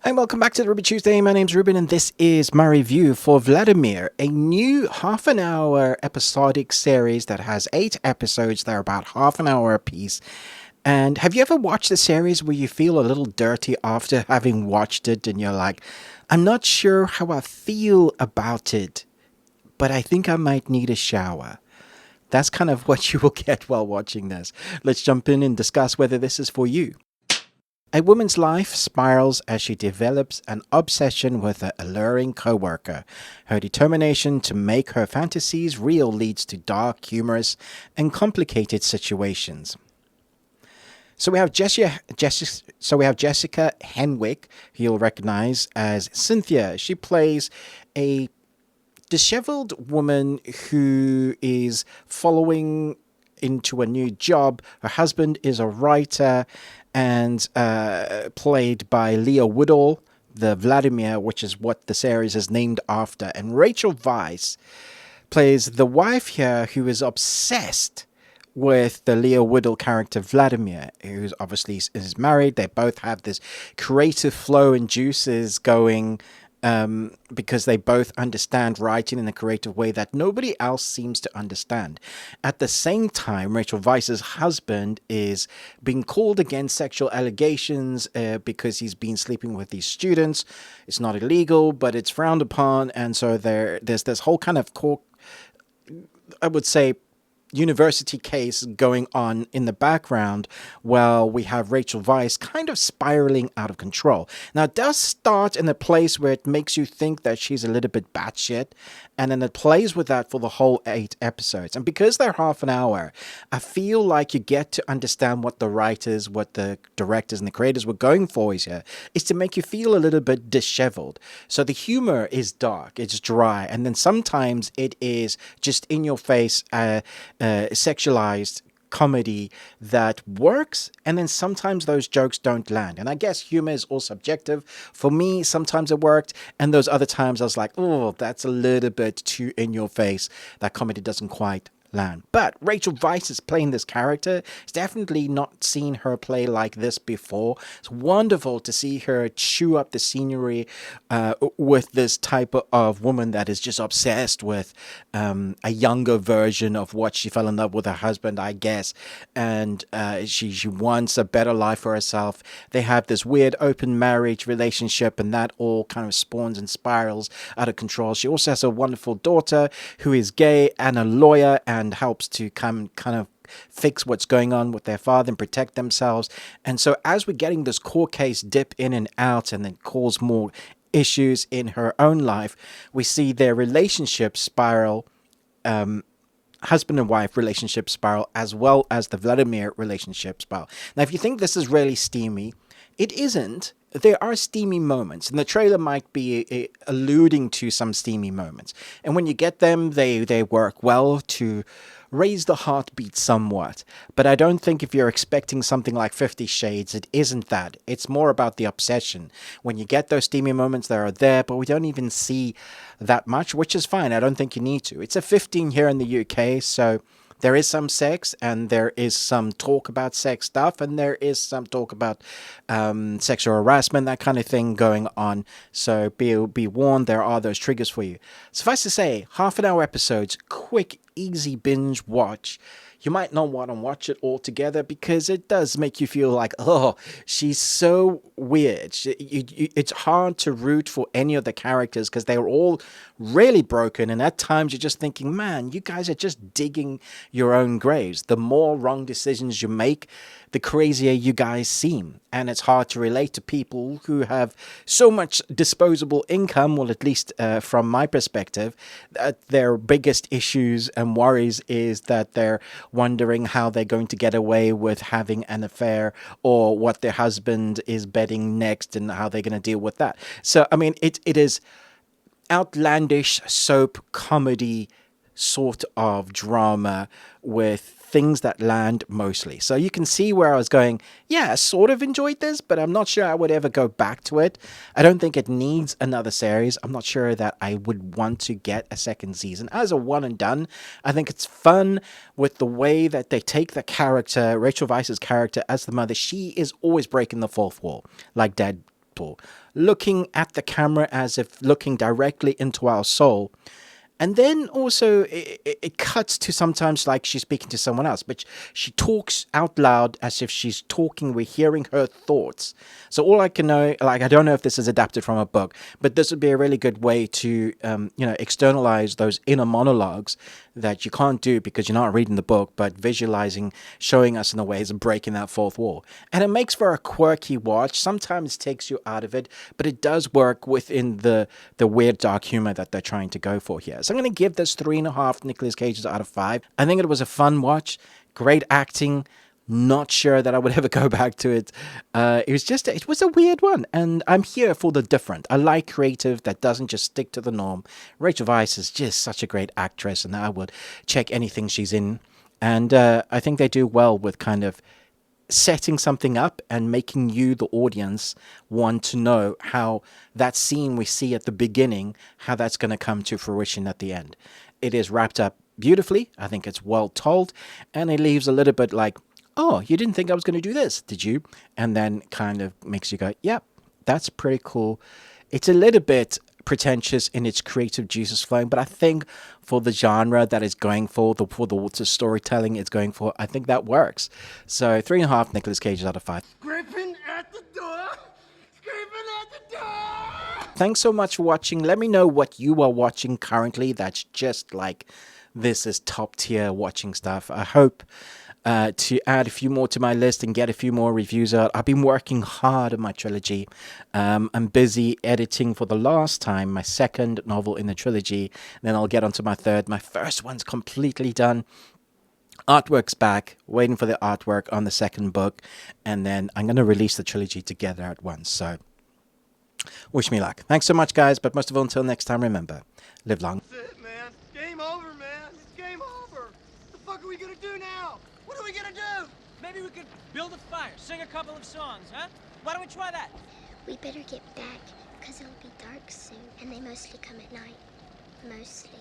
Hi, welcome back to the Ruby Tuesday. My name's Ruben, and this is my review for Vladimir, a new half an hour episodic series that has 8 episodes that are about half an hour apiece. And have you ever watched a series where you feel a little dirty after having watched it and you're like, I'm not sure how I feel about it, but I think I might need a shower? That's kind of what you will get while watching this. Let's jump in and discuss whether this is for you. A woman's life spirals as she develops an obsession with an alluring coworker. Her determination to make her fantasies real leads to dark, humorous, and complicated situations. So we have Jessica Henwick, who you'll recognize as Cynthia. She plays a disheveled woman who is following into a new job. Her husband is a writer and played by Leah Woodall, the Vladimir, which is what the series is named after. And Rachel Weisz plays the wife here who is obsessed with the Leah Woodall character Vladimir, who obviously is married. They both have this creative flow and juices going because they both understand writing in a creative way that nobody else seems to understand. At the same time, Rachel Weisz's husband is being called against sexual allegations because he's been sleeping with these students. It's not illegal, but it's frowned upon, and so there's this whole kind of I would say, university case going on in the background while we have Rachel Weisz kind of spiraling out of control. Now, it does start in a place where it makes you think that she's a little bit batshit, and then it plays with that for the whole 8 episodes. And because they're half an hour, I feel like you get to understand what the writers, what the directors and the creators were going for here, is to make you feel a little bit disheveled. So the humor is dark, it's dry, and then sometimes it is just in your face, sexualized comedy that works, and then sometimes those jokes don't land. And I guess humor is all subjective. For me, sometimes it worked, and those other times I was like, oh, that's a little bit too in your face. That comedy doesn't quite land. But Rachel Weisz is playing this character. It's definitely not seen her play like this before. It's wonderful to see her chew up the scenery with this type of woman that is just obsessed with a younger version of what she fell in love with her husband, I guess. And she wants a better life for herself. They have this weird open marriage relationship, and that all kind of spawns and spirals out of control. She also has a wonderful daughter who is gay and a lawyer, and helps to kind of fix what's going on with their father and protect themselves. And so as we're getting this court case dip in and out and then cause more issues in her own life, we see their relationship spiral, husband and wife relationship spiral, as well as the Vladimir relationship spiral. Now, if you think this is really steamy, it isn't. There are steamy moments, and the trailer might be alluding to some steamy moments. And when you get them, they work well to raise the heartbeat somewhat. But I don't think if you're expecting something like 50 Shades, it isn't that. It's more about the obsession. When you get those steamy moments, they are there, but we don't even see that much, which is fine. I don't think you need to. It's a 15 here in the UK, so there is some sex, and there is some talk about sex stuff, and there is some talk about sexual harassment, that kind of thing going on. So be warned, there are those triggers for you. Suffice to say, half an hour episodes, quick, easy binge watch. You might not want to watch it all together because it does make you feel like, oh, she's so weird. It's hard to root for any of the characters because they're all really broken. And at times you're just thinking, man, you guys are just digging your own graves. The more wrong decisions you make, the crazier you guys seem. And it's hard to relate to people who have so much disposable income, well, at least from my perspective, that their biggest issues and worries is that they're wondering how they're going to get away with having an affair, or what their husband is betting next and how they're going to deal with that. So, I mean, it is outlandish soap comedy sort of drama with things that land mostly. So you can see where I was going, yeah, I sort of enjoyed this, but I'm not sure I would ever go back to it. I don't think it needs another series. I'm not sure that I would want to get a second season. As a one and done, I think it's fun with the way that they take the character, Rachel Weisz's character as the mother. She is always breaking the fourth wall, like Dad portal, looking at the camera as if looking directly into our soul. And then also it cuts to sometimes like she's speaking to someone else, but she talks out loud as if she's talking. We're hearing her thoughts. So all I can know, like, I don't know if this is adapted from a book, but this would be a really good way to, externalize those inner monologues that you can't do because you're not reading the book, but visualizing, showing us in the ways of breaking that fourth wall. And it makes for a quirky watch. Sometimes takes you out of it, but it does work within the weird dark humor that they're trying to go for here. So I'm going to give this 3.5 Nicolas Cages out of 5. I think it was a fun watch, great acting. Not sure that I would ever go back to it. It was a weird one, and I'm here for the different. I like creative that doesn't just stick to the norm. Rachel Weisz is just such a great actress, and I would check anything she's in. And I think they do well with kind of setting something up and making you, the audience, want to know how that scene we see at the beginning, how that's going to come to fruition at the end. It is wrapped up beautifully. I think it's well told, and it leaves a little bit like, oh, you didn't think I was going to do this, did you? And then kind of makes you go, yep, that's pretty cool. It's a little bit pretentious in its creative juices flowing, but I think for the genre that it's going for the storytelling it's going for, I think that works. So 3.5 Nicolas Cages out of 5. Scraping at the door! Scraping at the door! Thanks so much for watching. Let me know what you are watching currently that's just like, this is top tier watching stuff. I hope to add a few more to my list and get a few more reviews out. I've been working hard on my trilogy. I'm busy editing for the last time my second novel in the trilogy. Then I'll get onto my third. My first one's completely done. Artwork's back, waiting for the artwork on the second book. And then I'm going to release the trilogy together at once. So wish me luck. Thanks so much, guys. But most of all, until next time, remember, live long. That's it, man. Game over, man. It's game over. What the fuck are we gonna do now? What are we gonna do? Maybe we could build a fire, sing a couple of songs, huh? Why don't we try that? We better get back, because it'll be dark soon, and they mostly come at night. Mostly.